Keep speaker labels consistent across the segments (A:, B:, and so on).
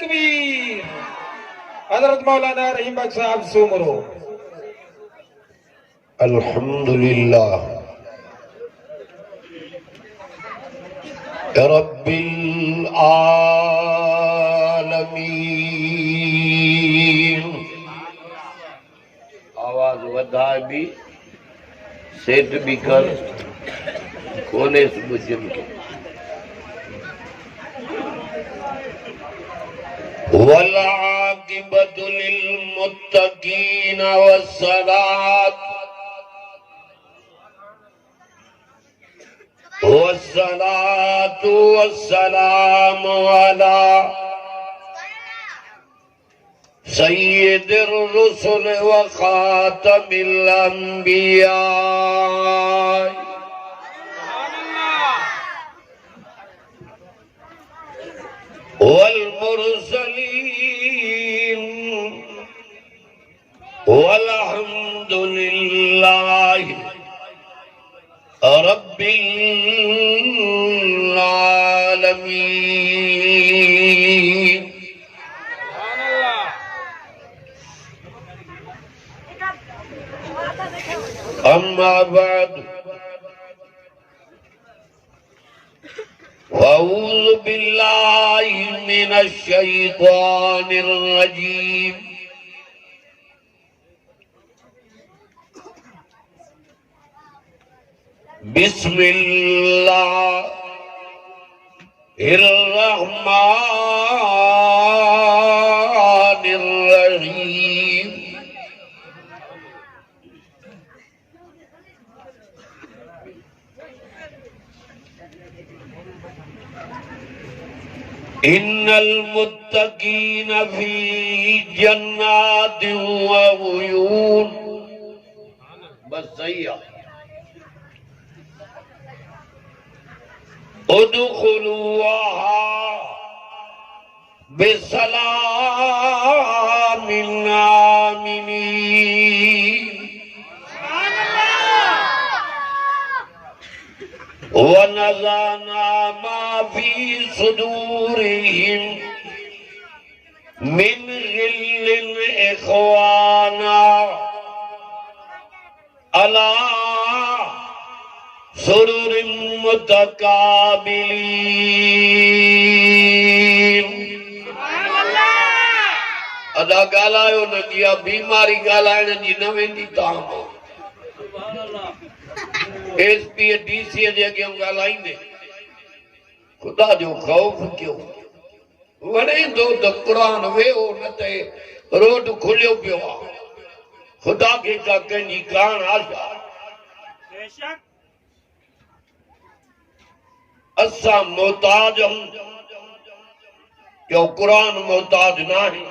A: तकबीर। हजरत मौलाना रहीम बख्श साहब सुमरो।
B: अल्हम्दुलिल्लाह रब्बिल आलमीन। आवाज वधा भी सेठ भी कर कोने बुझन के वल आकिबतु लिल मुत्तकीन वस्सलात वस्सलातु वस्सलामु अला सय्यिदिर रुसुल व खातमिल अंबिया वल मुरसलीन वल्हम्दुलिल्लाहि रब्बिल आलमीन। अम्मा बाद फ़अऊज़ु बिल्लाहि मिनश शैतानिर रजीम। बिस्मिल्लाहिर्रहमानिर्रहीम। इन्नल मुत्तकीन फी जन्नातिन व उयून। बस सही है। उदखुलूहा बिसलामिन आमिनीन। वनज़अना मा फी सुदूरिहिम मिन गिल्लिन इख्वाना अला सुरुरिम मुतकाबिलीन। अदा गालायो न किया बीमारी गालाइण जी न वेंदी ताम एसपी डीसी जे अॻियां ॻाल्हाईंदे ख़ुदा जो ख़ौफ़ कयो वणे थो त क़ुरान वेहो न त रोड खुलियो पियो आहे। ख़ुदा खे का कंहिंजी कान आशा। असां मोहताज आहियूं जो क़ुरान मोहताज न आहे।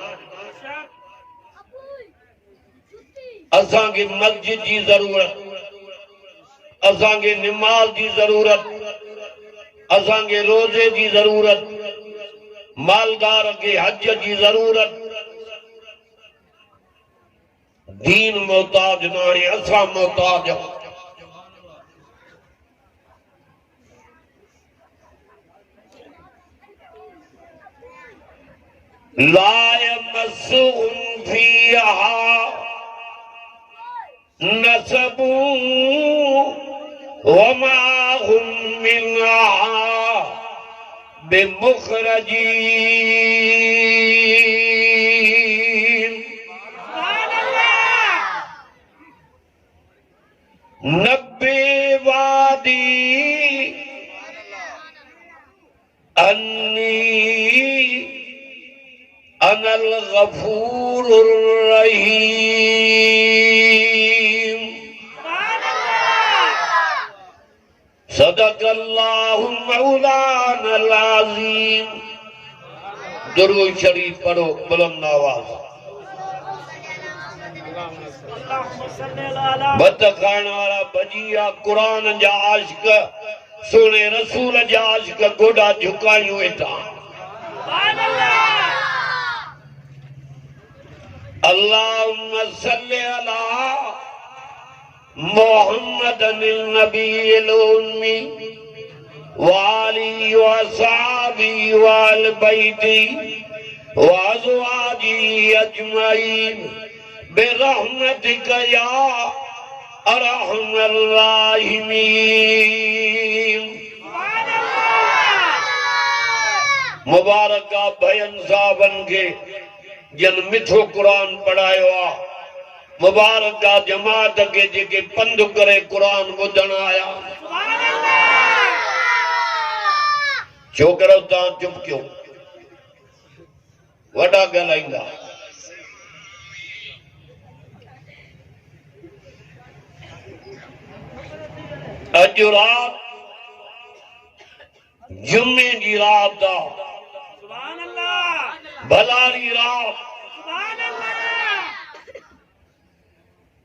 B: असांखे मस्जिद जी ज़रूरत, असांखे निमाज़ जी ज़रूरत, असांखे रोज़े जी ज़रूरत, मालदार खे हज जी ज़रूरत। दीन मोहताज न आहे, असां मोहताज आहियूं। ला यमस्सुहुम फीहा नसबुन वमा हुम मिन्हा बिमुखरजीन। नब्बे वादी अन्नी अनल गफूरुर रहीम। सदक़ल्लाहु मौलानल अज़ीम। दुरूद शरीफ पढ़ो बुलंद आवाज। बत खाइण वारा भजिया कुरान जा आशिक सुने रसूल जा आशिक गोडा झुकायूं वेठा। अल्लाहुम्मा सल्लि अला मुहम्मदिन नबील उम्मी व आलिहि व असहाबिही व अहले बैती वाज़वाजी अजमईन बिरहमतिक या अरहमर राहिमीन। मुबारक आ भयन साहबन के जन मिठो कुरान पढ़ायो आ। मुबारक आ जमात के जेके पंध करे कुरान ॿुधण आया। छोकरो ता चुप क्यों वॾा ॻाल्हाईंदा। अॼु रात जुमे की रात आ, भलारी रात।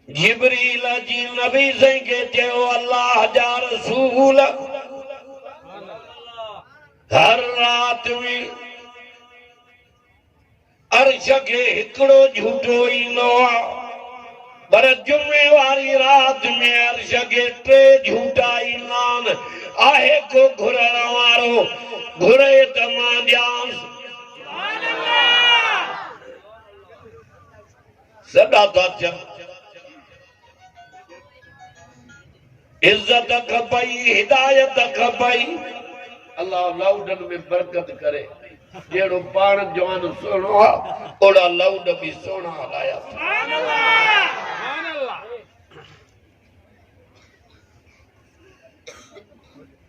B: जिब्रील जी नबी से के चयो अल्लाह जा रसूल हर रात में अर्श के हिकड़ो झूठो ईंदो आ, पर जुमे वारी रात में अर्श के टे झूठा ईंदा आहिनि। आहे को घुरण वारो घुरे त मां ॾियांसि। सदा था चवनि इज्जत खपई, हिदायत खपई। अल्लाह लाउडन में बरकत करे। जेड़ो पाण जवान सोनो आ ओड़ा लाउड भी सोना हलाया।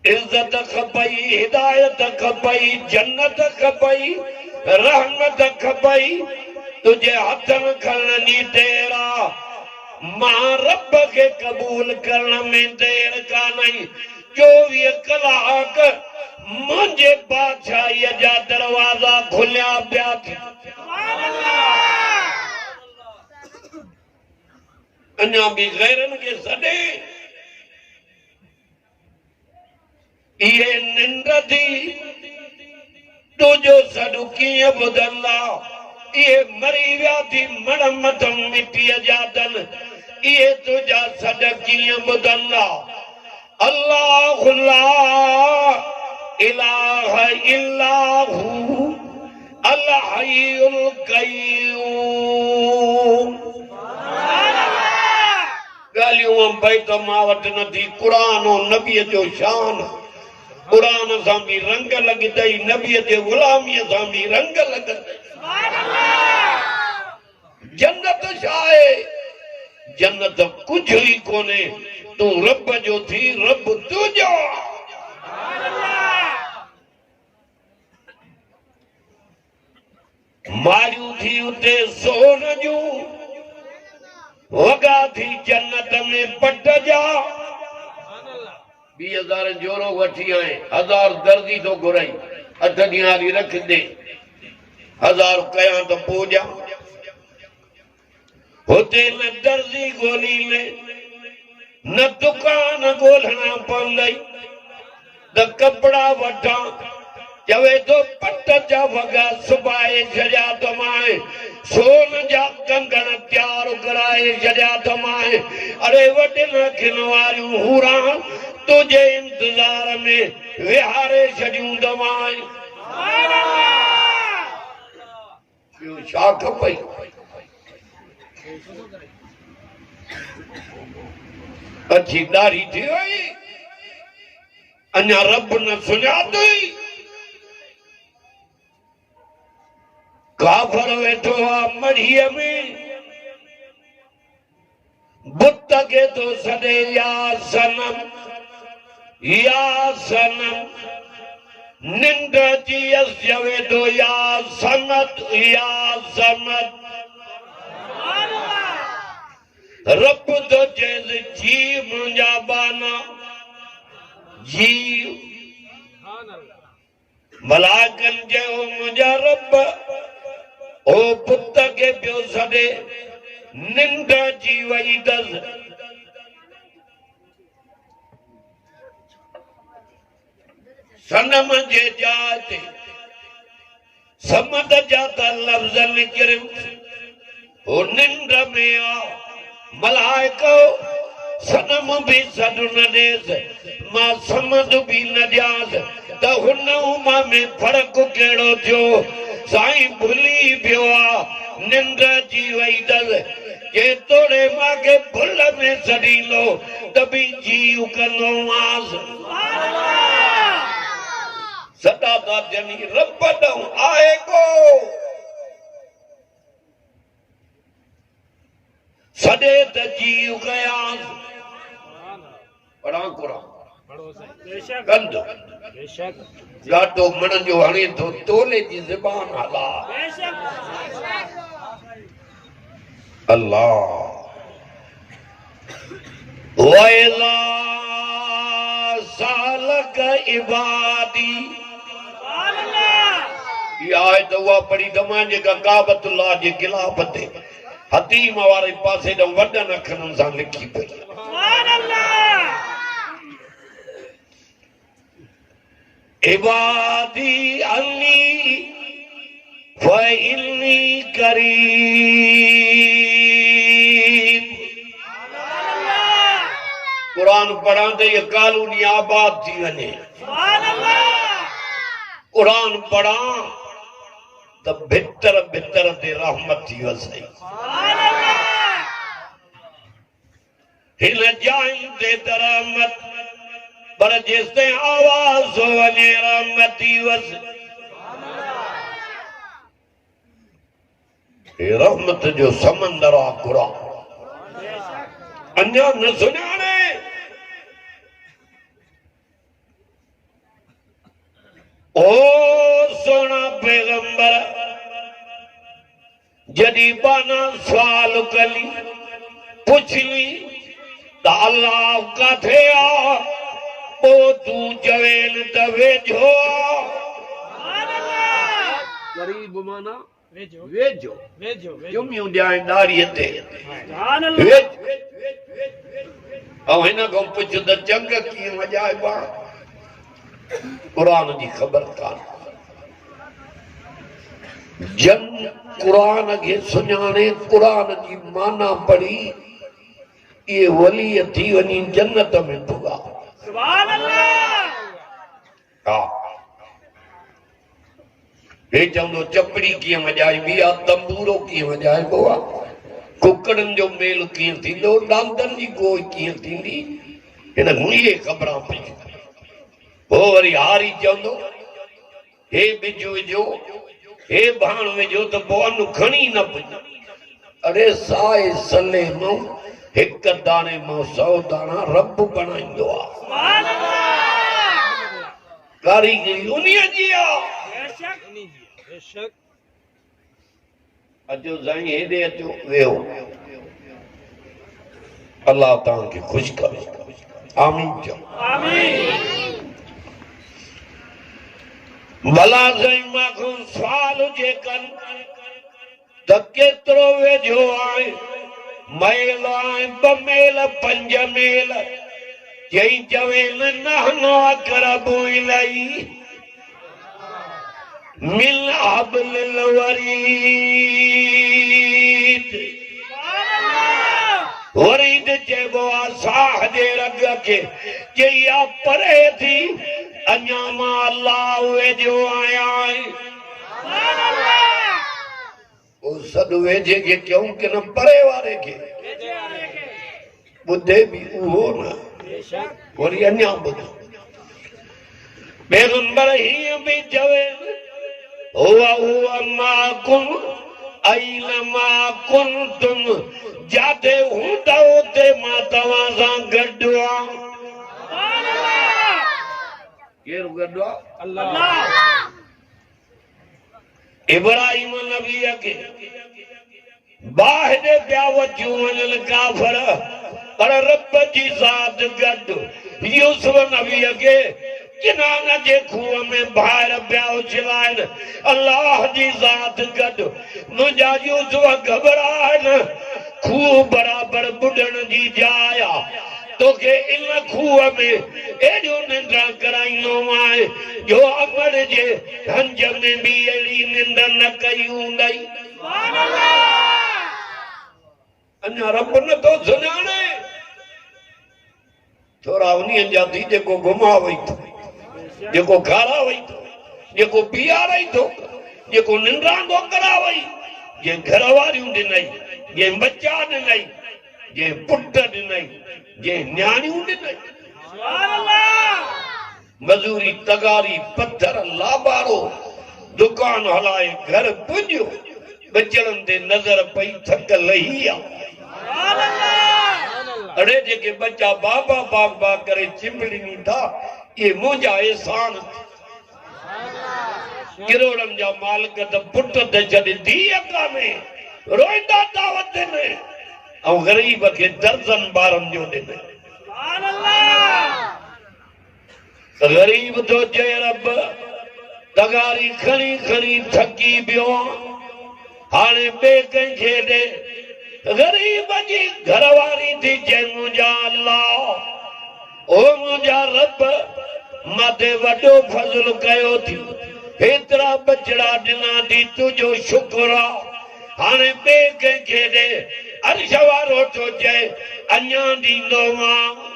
B: इज्जत खपई, हिदायत खपई, जन्नत खपई, रहमत खपई। तुझे हथन खणनी तेरा मां रब के कबूल करण में देर का नहीं। 24 कलाक मुझे बादशाही जा दरवाजा खुलिया पिया थी। अञा भी गैरन के सॾे ये निंड थी तुझो सॾु कीअं ॿुधंदा। ये मरी विया थी मण मथ मिटीअ जा दन। ये तुझा सॾ कीअं ॿुधंदा। अल्लाह ला इलाहा इल्ला हू अल हय्युल क़य्यूम। ॻाल्हियूं भई त मां वटि न थी। क़ुरान ऐं नबीअ जो शान। क़ुरान सां बि रंग लॻंदई, नबीअ जे ग़ुलामीअ सां बि रंग लॻंदई। जन्नत छा आहे? जन्नत कुझु ई कोन्हे। तूं रब जो थी, रब तुंहिंजो। मारियूं थी उते सोन जूं, वॻा थी जन्नत में पट जा। 20,000 जोरो वठी आए, 1000 दर्जी तो घुराई। 8 ॾींहं हली रख दे, 1000 कयां तो पोइ ॾियां। होते न दर्जी ॻोल्ही में न दुकान ॻोल्हणा पवंदई त कपड़ा वठां। चवे तो पट जा वॻा सुबाए छॾिया त मां सोन जा कंगण तैयार कराए छॾिया त मां। अरे वॾनि अखियुनि वारियूं हूरां तुझे इंतजार में विहारे छॾियूं त मां। ॿियो छा खपई? अची ॾारी थी वई, अञा रब न सुञातई। काफर वेठो आहे मढ़ीअ में, बुत खे थो सॾे या सनम या सनम। निंड अची चवे थो या समत या समत। रब तो चेसि जी मुंहिंजा बाना जी। मलाकनि चयो मुंहिंजा रब ओ पुत खे पियो सॾे। निंड अची वई अथसि। सनम जे जाइ ते समद जा त लफ़्ज़ निकिरनि। हो निंड में आ। मलाइको सनम भी सॾु न ॾेसि, मां समद भी न ॾियांसि त हुन उमा में फ़र्क़ु कहिड़ो थियो। साईं भुली पियो आहे निंड जी वई दल जे तोड़े मां खे भुल में सड़ींदो तभी जी कंदो मांस सदा ता जनी रब ॾऊं आहे को सॾे त जी कयांस पढ़ा कुरान कंद ॾाढो मन जो हणे थो तोले जी ज़बान हला अल्लाह वैला सालक इबादी ये आयत हुआ पढ़ी तमाम जेका काबतुल्लाह जे गिलाफ ते हतीम वारे पासे ॾ वॾनि अखरनि सां लिखी पई इबादी अन्नी फइन्नी करीब कुरान पढ़ांदे ये कालूनी आबाद थी वञे कुरान पढ़ा त भितर भितर ते रहमत थी वसई हिन जाइन ते रहमत पर जेसते आवाज वञे रहमत थी वस रहमत जो समंदर आ कुरान अञा न सुञाणे ओ सोना पैगंबर जदी बाना सवाल कली पुछली त अल्लाह काथे आ ओ तू जवेल त वेझो गरीब माना वेझो वेझो वेझो जुमियूं ॾियां दाढ़ीअ ते ऐं हिन खां पुछ त जंग कीअं वॼाइबा कुरान जी ख़बर कान जंग कुरान खे सुञाणे कुरान जी माना पढ़ी ये वली थी वञी जन्नत में पुॻा सुभान अल्लाह हे चवंदो चपड़ी कीअं वॼाइबी आहे तंबूरो कीअं वॼाइबो आहे कुकड़नि जो मेल कीअं थींदो डांदनि जी गोई कीअं थींदी हिन इहे ख़बरां पई पोइ वरी हारी चवंदो हे बिज विझो हे भाण विझो त पोइ अनु खणी न पई अरे साए सले मां हिकु दाणे मां 100 दाणा रब बणाईंदो आहे कारीगरी उन्हीअ जी आहे अचो साईं हेॾे अचो वेहो अल्लाह तव्हांखे ख़ुशि करे आमीन चओ भला साईं मां सवाल हुजे कनि त केतिरो वेझो आहे मेल आहे 2 मेल 5 मेल चई चवेल नहनो अक़रबु इलैहि मिन हब्लिल वरीद वरीद चइबो आहे साह जे रग खे चई आहे परे थी अञा मां अल्लाह वेझो आहियां ओ सॾु वेझे खे कयूं की न परे वारे खे ॿुधे बि उहो न वरी अञा ॿुधो पैगंबर हीअं बि चवे हुआ मा कुन ऐनमा कुंतुम जाते हूंदा उते मां तव्हां सां गॾु आहियां केरु गॾु आहे अल्लाह इब्राहिम नबीअ खे बाहि पिया वजूं वञनि काफ़र पर रब जी ज़ात गॾु यूसुफ नबीअ खे किनान जे खूह में ॿाहिरि पिया उछलाइनि अल्लाह जी ज़ात गॾु मुंहिंजा यूसुफ घबराइनि खूह बराबरि ॿुॾण जी जाइ आहे तोखे इन खूह में एॾो निंड कराईंदो आहे जो अमर जे हंज में बि अहिड़ी निंड न कई हूंदई अञा रब नथो सुञाणे थोरा उन्हीअ जा थी जेको घुमा वई थो जेको खारा वई थो जेको पीआरई थो जेको निंड्रांगो करावई जे घर वारियूं ॾिनई जे बच्चा ॾिनई जे पुट ॾिनई जे न्याणियूं ॾिनई मजूरी तगारी पत्थर लाबारो दुकान हलाए घर पुॼियो बचड़नि ते नज़र पई थक लही आ अड़े जेके बच्चा बाबा बाग बाग करे चिंबड़िनी था ये मुंहिंजा एहसान किरोड़नि जा मालिक त पुट ते छॾे धीअ कान्हे रोईंदा था वधनि ऐं ग़रीब खे दर्जन ॿारनि जो ॾिन ग़रीब तो चए रब तगारी खणी खणी थकी पियो हाणे ॿिए कंहिंखे ॾे ग़रीब जी घरवारी थी चए मुंहिंजा अल्लाह ओ मुंहिंजा रब माथे वॾो फज़ल कयो थी हेतिरा बचड़ा ॾिना थी तुंहिंजो शुक्र आहे हाणे ॿिए कंहिंखे ॾे अर्श वारो थो चए अञा ॾींदोमांव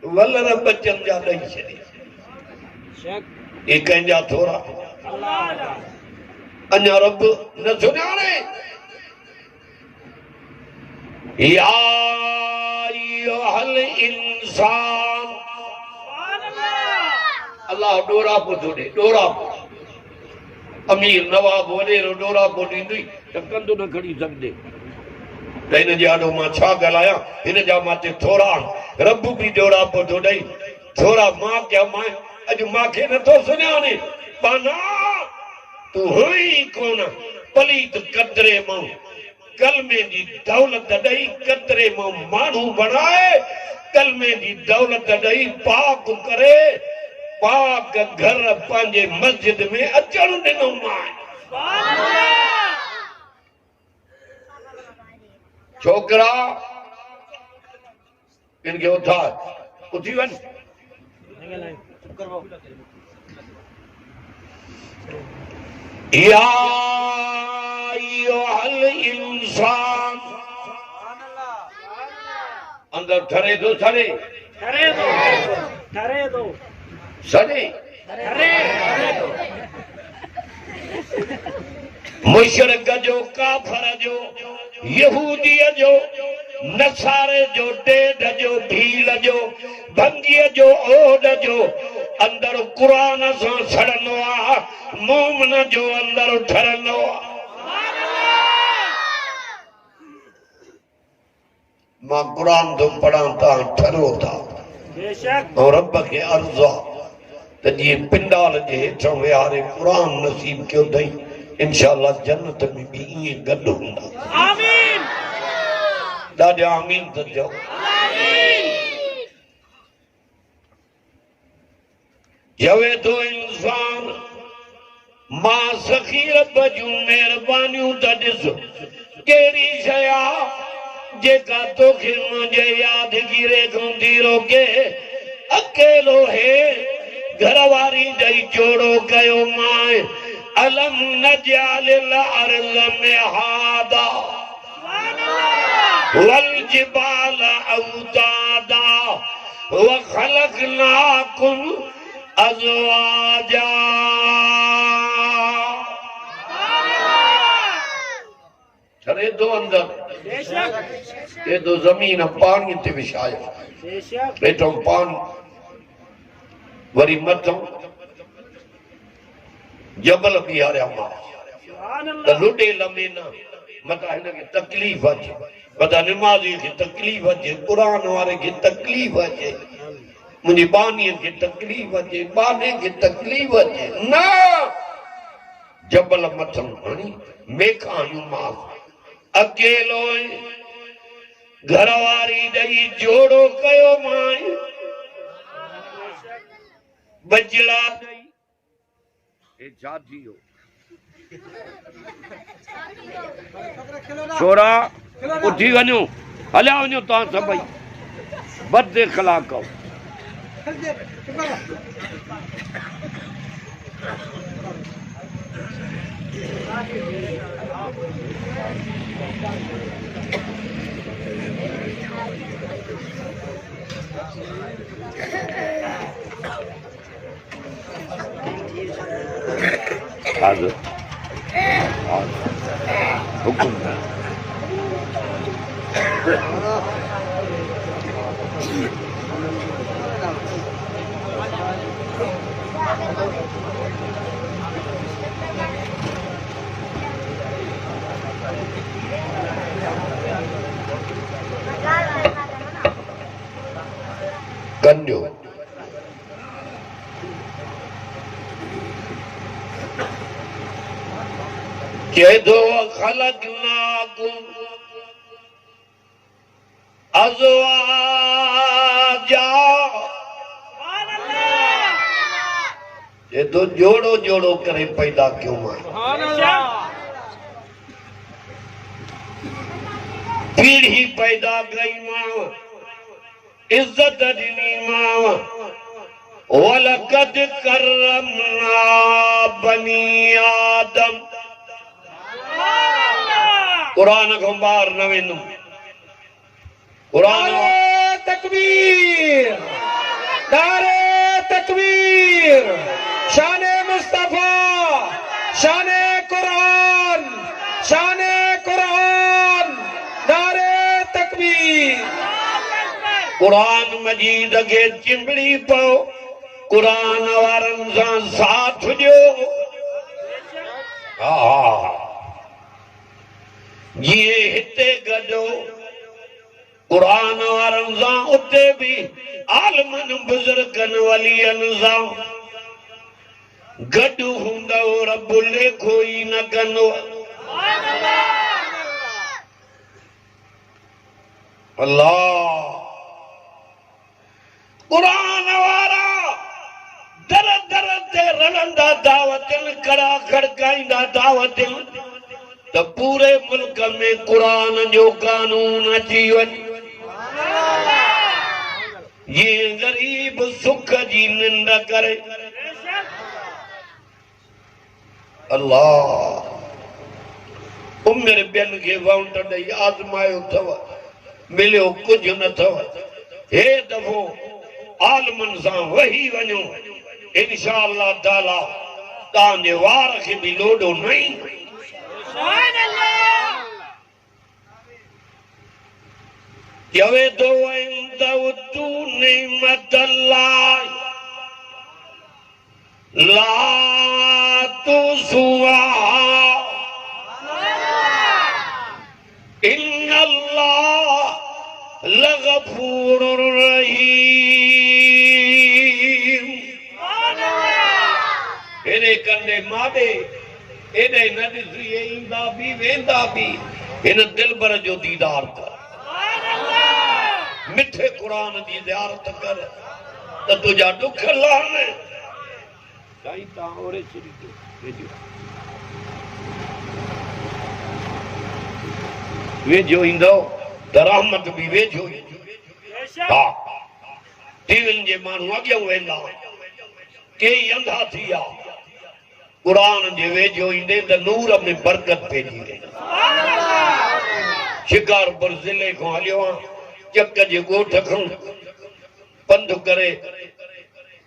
B: वलर बचन जा ॾेई छॾे ये कंहिंजा थोरा अञा रब न सुञाणे या अय्युहल इंसान अल्लाह डोरा पो थोड़े डोरा पो अमीर नवाब वडेरो डोरा पो ॾींदुई त कंधु न खणी सघंदे त हिन जे आॾो मां छा ॻाल्हायां हिन जा माथे थोरा रब बि डोरा पो थो ॾेई थोरा मां कया मां अॼु मूंखे नथो सुञाणे पाना तू हुई कोन पलीत कतरे मां कलमे जी दौलत ॾेई कतरे मां माण्हू बणाए कलमे जी दौलत ॾेई पाक करे पाक घर पंहिंजे मस्जिद में अचण ॾिनो मां छोकरा इनके उथार उथी वन या अय्युहल इंसान अंदर ठरे दो ठरे सड़े मुशरिक जो काफर जो यहूदीअ जो नसारे जो टेढ जो भील जो भंगीअ जो ओड जो अंदर कुरान सां सड़ंदो आहे मोमिन जो अंदर ठरंदो आहे मां कुरान तो पढ़ां तव्हां ठरो था और रब खे अर्ज़ु आहे त जीअं पिंडाल जे हेठां विहारे कुरान नसीब कयो अथई इंशाअल्लाह जन्नत में भी ईअं गॾु हूंदा आमीन ॾाढा आमीन त चओ चवे थो इंसान मां सखी रब जूं महिरबानियूं त ॾिस कहिड़ी शइ आहे जेका तोखे मुंहिंजे यादगिरी खां थी रोके अकेलो हे घरवारी ॾेई जोड़ो कयो मां अलम नजालिल अर्ज़ मिहादा वल जिबाल औतादा व खलकनाकुम अज़वाजा चले दो अंदर ये दो जमीन पानी ते विछायो हेठों पानी वरी मथों जबल बिहारिया मां त लुॾे लमे न मता हिनखे तकलीफ़ अचे मता निमाज़ी खे तकलीफ़ अचे क़ुरान वारे खे तकलीफ़ अचे मुंहिंजी बानीअ खे तकलीफ़ अचे बाने खे तकलीफ़ अचे न जबल मथों हणी मेखायूं मां अकेलो घरवारी ॾेई जोड़ो कयो मां बजड़ा ॾेई छा थी वियो छोरा उथी वञो हलिया वञो तव्हां सभई बद इख़लाक़ हाज़िर हुकुम कन्यो चेदो खलकनाकुम अज़वाजा चेदो जोड़ो जोड़ो करे पैदा क्यों मां पीढ़ी पैदा कई मां इज्जत ॾिनी मां वलकद करमना बनी आदम कुरान को बार न वेंदुम कुरान
A: नारे तकबीर, नारे तकबीर, शाने मुस्तफा, शाने कुरान, शाने कुरान, नारे तकबीर।
B: कुरान मजीद के चिंबड़ी पाओ कुरान वारन सां साथ ॾियो जीअं हिते गॾो कुरान वारन सां उते भी आलमन बुजुर्गन वलियन सां गॾु हूंदव रब लेखो ई न कंदो अल्लाह कुरान वारा दर दर ते रलंदा दावतन कड़ा खड़काईंदा दावतन त पूरे मुल्क में कुरान जो कानून अची वञे ये गरीब सुख जी निंड करे अल्लाह उमिर ॿियनि खे वाउंट ॾेई आज़मायो अथव मिलियो कुझु न अथव हे दफ़ो आलमन सां वही वञो इंशाअल्लाह ताला तव्हांजे वार खे बि लोॾो न ईंदो चवे तो तू नेमत ला तू सुआ इन्नल्लाह लगफूर रहीम एने कंदे मादे एने न ॾिसी ईंदा बि वेंदा बि हिन दिलबर जो दीदार कर मिठे कुरान जी ज़ियारत कर त तुझा दुख लाने साईं तव्हां ओरे छॾी ॾियो वेझो ईंदो त रहमत बि वेझो हा टीवियुनि जे माण्हू अॻियां वेंदा कई अंधा थी विया कुरान जे वेझो ईंदे त नूर में बरकत पइजी वई शिकारपुर ज़िले खां हलियो चक जे ॻोठ खां पंधु करे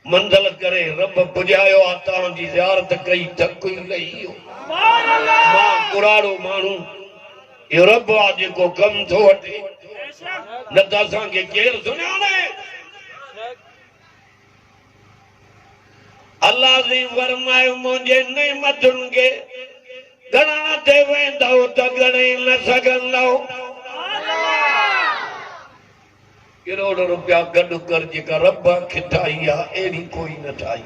B: मंज़िल करे रब पुॼायो आहे तव्हांजी ज़ियारत कई थक ई लही वियो मां कुराड़ो माण्हू इहो रब आहे जेको कमु थो वठे न त असांखे केरु सुञाणे अल्लाह जी फरमायो मुंहिंजे नेमतुनि खे घणा ते वेंदव त ॻणे न सघंदव करोड़ रुपया गॾु कर जेका रब खे ठाही आहे अहिड़ी कोई न ठाही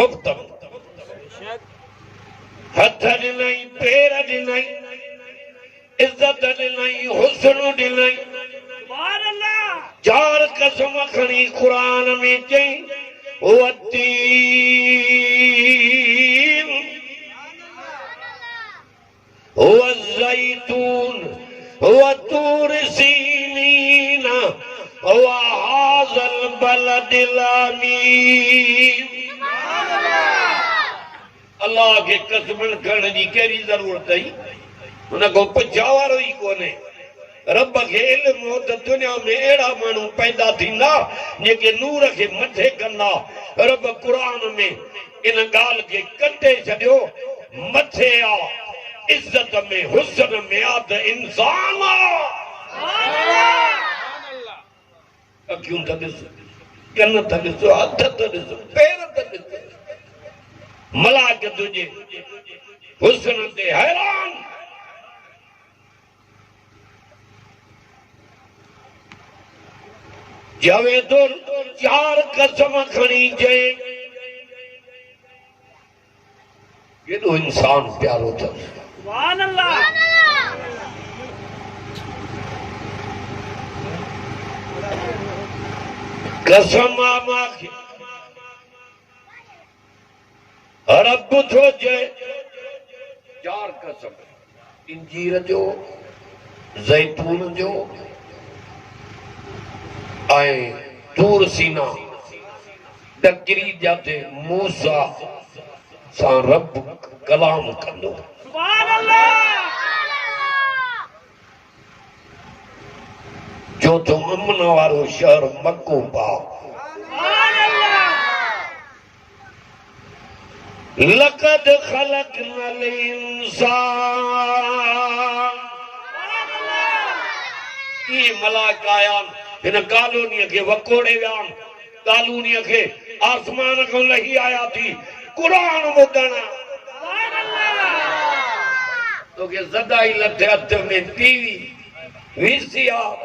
B: मुफ़्त हथ ॾिनई पेर ॾिनई इज्जत ॾिनई हुस्न ॾिनई चार कसम खणी क़ुरान में चई والتين والزيتون وطور سينين وهذا البلد الأمين अल्लाह के कसम खणण जी कहिड़ी ज़रूरत है उन को पुछा वारो ई कोन्हे रब खे इल्म हो त दुनिया में अहिड़ा माण्हू पैदा थींदा जेके नूर खे मथे कंदा। रब क़ुरान में इन ॻाल्हि खे कटे छॾियो। मथे आ इज़त में हुस्न में आ त इंसान आ। अखियूं त ॾिस, कन त ॾिस, हथ त ॾिस, पेर त ॾिस। मलाक तुंहिंजे हुस्न ते हैरान। जवे तो 4 कसम खणी चए केॾो इंसान प्यारो अथसि।
C: सुभान अल्लाह।
B: कसम मांखे रब थो चए 4 कसम, इंजीर जो, ज़ैतून जो ऐं तूर सीना तकरी जाते मूसा सां रब कलाम कंदो।
C: सुभान अल्लाह।
B: चौथो अमन वारो शहर मक्को पाओ।
C: सुभान अल्लाह।
B: लक़द ख़लक़नल इंसान। ई मलाइका आया हिन कॉलोनीअ खे वकोड़े विया। कॉलोनीअ खे आसमान खां लही आया थी क़ुरान ॿुधण।
C: सुभान अल्लाह।
B: तोखे सदाई लथे हथ में टीवी VCR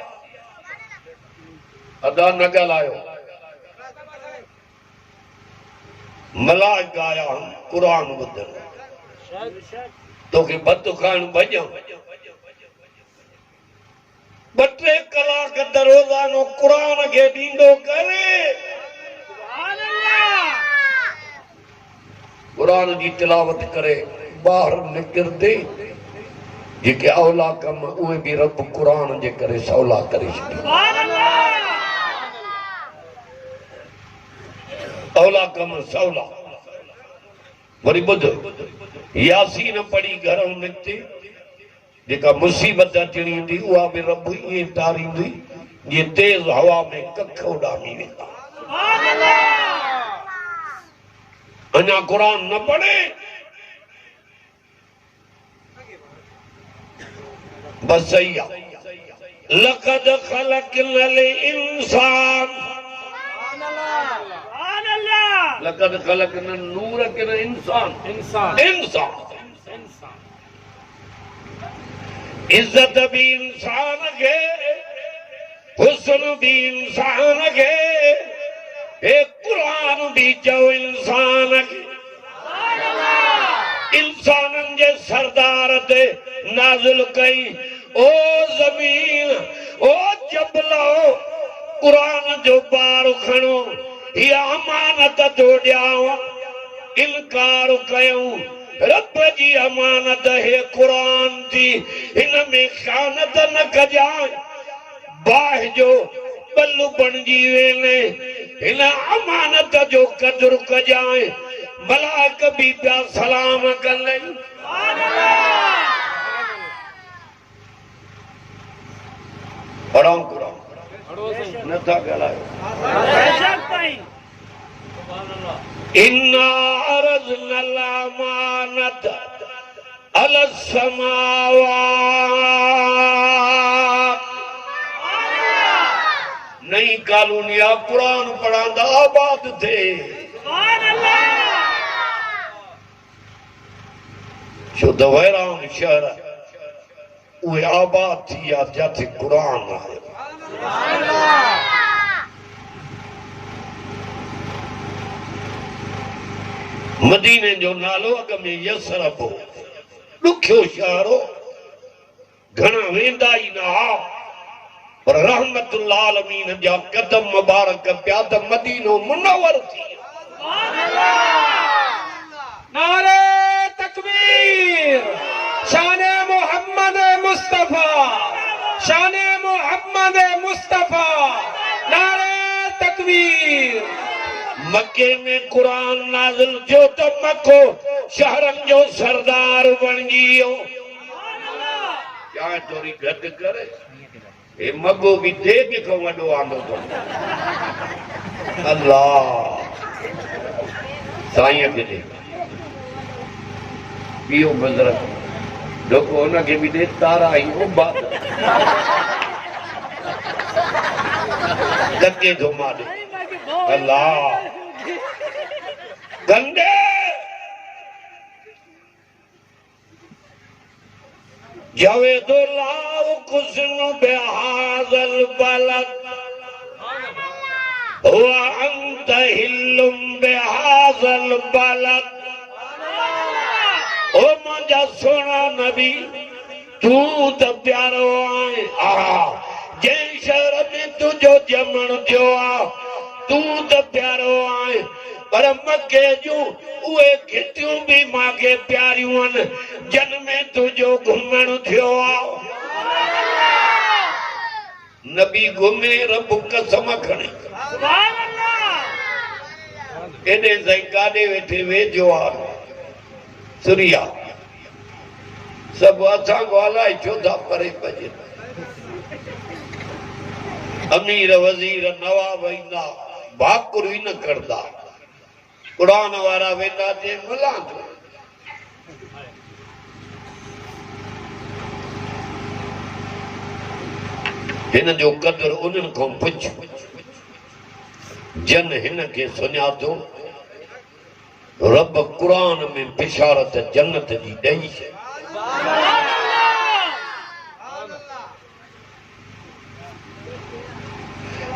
B: अदा न ॻाल्हायो। मलाइका आया क़ुरान ॿुधण। तोखे भत खाइण भॼां 2-3 कलाक त रोज़ानो क़ुरान खे ॾींदो करे।
C: सुभान अल्लाह।
B: क़ुरान जी तिलावत करे ॿाहिरि निकिरंदे जेके अवला कम उहे बि रब क़ुरान जे करे सवला करे छॾियो।
C: सुभान अल्लाह।
B: अवला कम सवला। वरी ॿुध, यासीन पढ़ी घर निकिते जेका मुसीबत अचणी हूंदी उहा बि रब ईअं तारींदी जीअं तेज़ हवा में कख उॾामी वेंदा।
C: सुभान अल्लाह।
B: अञा क़ुरान न पढ़े बस सही आहे। लक़द ख़लक़नल इंसान।
C: सुभान अल्लाह।
B: लक़द ख़लक़नल नूर के न इंसान।
C: इंसान।
B: इंसान इज्जत भी इंसान के, हुस्न भी इंसान के, एक कुरान भी चो इंसान के। इंसानन जे सरदार ते नाज़िल कई ओ ज़मीन ओ जबलो कुरान जो बार खणो या अमानत जो ॾियाव। इनकार कयूं रब जी अमानत है कुरान थी इन में ख़यानत न कजाए। बाह जो बल्लू बणजी वेले इन अमानत जो कदर कजाए। मलाइक भी पिया सलाम कनि। पढ़ो कुरान नथा ॻाल्हायो। इन्ना अरज़नल अमानत अला समावात। नई कॉलोनिया कुरान पढ़ंदा आबाद थे। छो त वैरान शहर उहे आबाद थी विया जिथे क़ुरान आहे। मदीने जो नालो अॻ में यसरब हो। ॾुखियो शहर हो, घणा वेंदा ई न हुआ, पर रहमतुल्लाह आलमीन जा कदम मुबारक पिया त मदीनो मुनव्वर थी वियो।
A: नारे तकबीर। शाने मोहम्मद मुस्तफा, शाने मोहम्मद मुस्तफा। नारे तकबीर। मक्के में कुरान नाज़िल थियो त मक्को शहरनि जो सरदार बणजी वियो। चाहे थोरी घटि करे
B: ये मगो भी दे के को वडो आंदो तो अल्लाह साईं के दे पियो बजरत लोगों ना के भी दे तारा ही वो बात गंदे धो मारे अल्लाह गंदे जवेदुल्लाह कुस्न बेहाज़ल बलद हुआ अंत हिल्लुम बेहाज़ल बलद ओ मुंहिंजा सोना नबी तू त प्यारो आए जंहिं शहर में तुझो जमण थियो आ तू त प्यारो आए पर मके जूं उहे खिटियूं भी मांखे प्यारियूं आहिनि जन में तुझो घुमण थियो आ नबी घुमे रब कसम खणे एॾे साईं काॾे वेठे वेझो आ सुरिया सब असां को अलाए छो था परे पजे अमीर वजीर नवाब ईंदा भाकुर ही न करदा कुरान वारा वेंदा ते मुला थो हिन जो कदर उन्हनि खां पुछ जन हिन खे सुञातो रब कुरान में बिशारत जन्नत जी ॾेई छॾी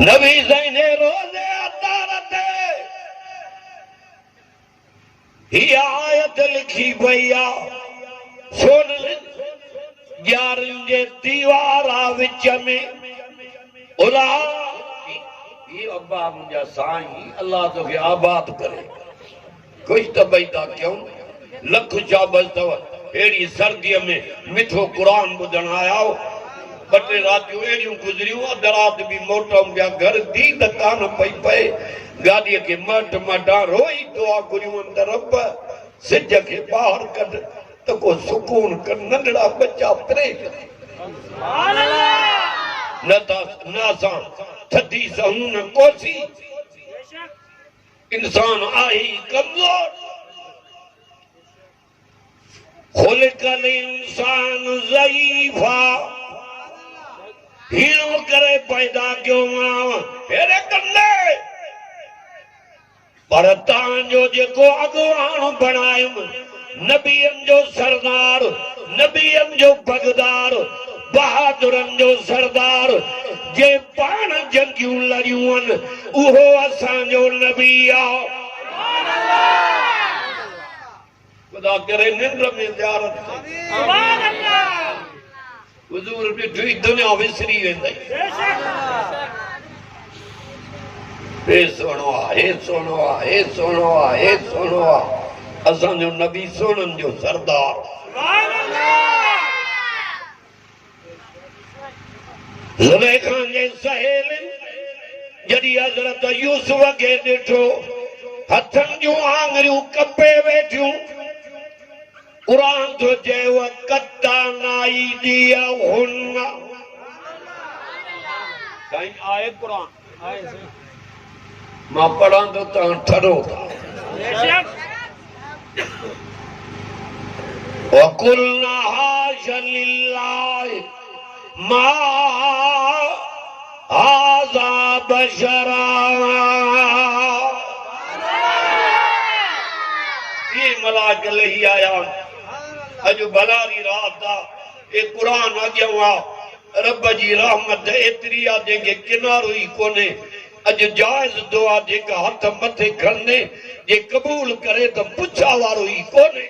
B: नबी साईं ने रोज़े अतारत ही आयत लिखी पई आहे सोन 11 जे दीवारा विच में उला ये अब्बा मुंहिंजा साईं अल्लाह तोखे आबाद करे कुछ तो बैठा क्यों लख शाबस तव एड़ी सर्दी में मिठो कुरान बुधण आया बटे रातियों एड़ियों गुजरियों अध रात भी मोटम गया घर दी कान पई पे गाड़ी के मट मटा रोई दुआ गुरियों अंदर रब सिज के बाहर कढ तो को सुकून कर नंढड़ा बच्चा प्रे सुभान अल्लाह न सा थदी सहून कोसी इंसान आई कमजोर खुलकल इंसान ज़ईफा हीरो करे पैदा क्यों हेरे कंदे पर तांजो जेको अगवान बनायम नबियन जो सरदार नबियन जो बगदार बहादुरन जो सरदार जे पान जंगियूं लड़ियूं उहो असांजो नबी आ खुदा करे निंड में ज़ियारत सुभान अल्लाह हुजूर ॾिठी दुनिया विसरी वेंदई हे सोनो आ हे सोनो आ हे सोनो आ हे सोनो आ असांजो नबी सोनन जो सरदार सुभान अल्लाह ज़ुलैखा जे सहेलिन जॾहिं हज़रत यूसुफ खे ॾिठो हथनि जूं आङिरियूं कपे वेठियूं कुरान तो चयो कत्ता नाई दिया हुन साईं आए कुरान आए मां पढ़ां तो तव्हां ठरो था वकुलना हाश लिल्लाह मा हाज़ा बशरा ये मलाक लही आया अज भलारी रात आ ए कुरान अॻियां आ रब जी रहमत एतिरी आ जंहिंखे किनारो ई कोन्हे अज जाइज़ दुआ जेका हथ मथे खणने जे क़बूल करे त पुछा वारो ई कोन्हे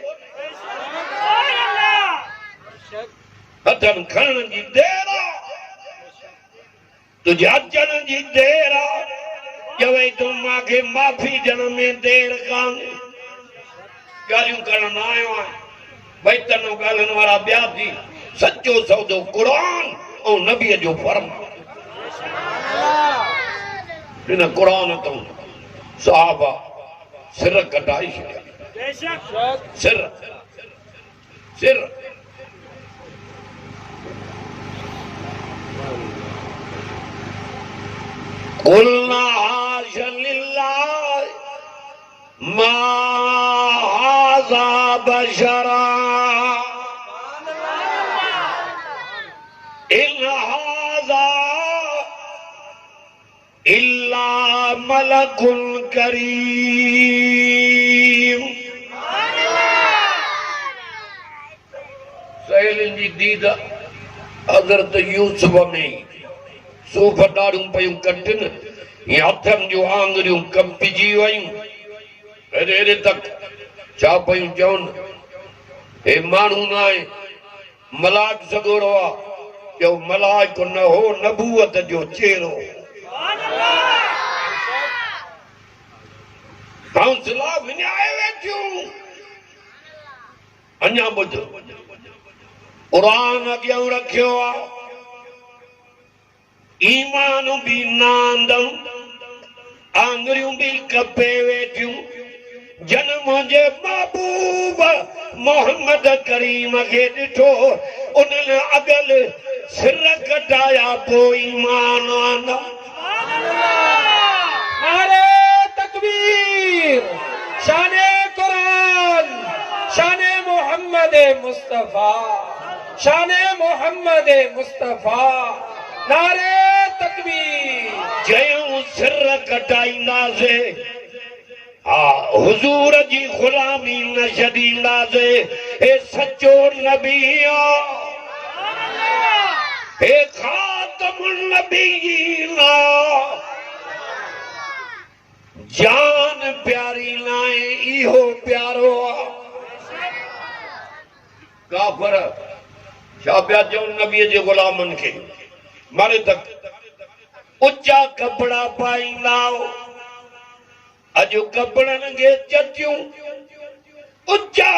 B: हथनि खणण जी देर आ तुझे अचण जी देर आ चवई तूं मूंखे माफ़ी ॾियण में देर कान्हे ॻाल्हियूं करण न आयो आहियां भई तनो ॻाल्हियुनि वारा ॿिया थी सचो सौदो कुरान ऐं नबीअ जो फर्म हिन कुरान तां सहाबा सिर कटाई छॾिया सिर सिर कुलना हाशा लिल्लाह मा हाज़ा बशरा इन हाज़ा इल्ला मलकुन करीम। सहेलिन जी दीद हज़रत यूसुफ में सूफ़ ॾाढ़ियूं पयूं कटनि, हथनि जूं आङुरियूं कंपिजी वयूं, हेॾे तक छा पयूं चवनि, हे माण्हू न आहे, मलाक सॻोड़ो आहे, जो मलाक न हो, नबूअत जो चेहरो। हौसला विञाए वेठियूं। अञा ॿुध, क़ुरान अॻियां रखियो आहे, ईमान भी नांदम, आंगरियूं भी कपे वेठियूं, जन मुंहिंजे महबूब मोहम्मद करीम खे ॾिठो, उन्हनि अगल सिर कटाया, पोइ ईमान आंदा।
A: नारे तकबीर, शाने कुरान, शाने मोहम्मद मुस्तफा, शाने मोहम्मद मुस्तफा, नारे तकबीर।
B: जयूं सिर कटाईंदासीं, हा हुजूर जी गुलामी न छॾींदासीं, हे सचो नबी आहे, हे खातमुन नबीयीन आहे, जान प्यारी नाहे, इहो प्यारो आहे। काफ़र छा पिया चवनि नबीअ जे गुलामनि खे, मारे तक ऊंचा कपड़ा पाईंदा, अॼु कपड़नि खे चटियूं ऊंचा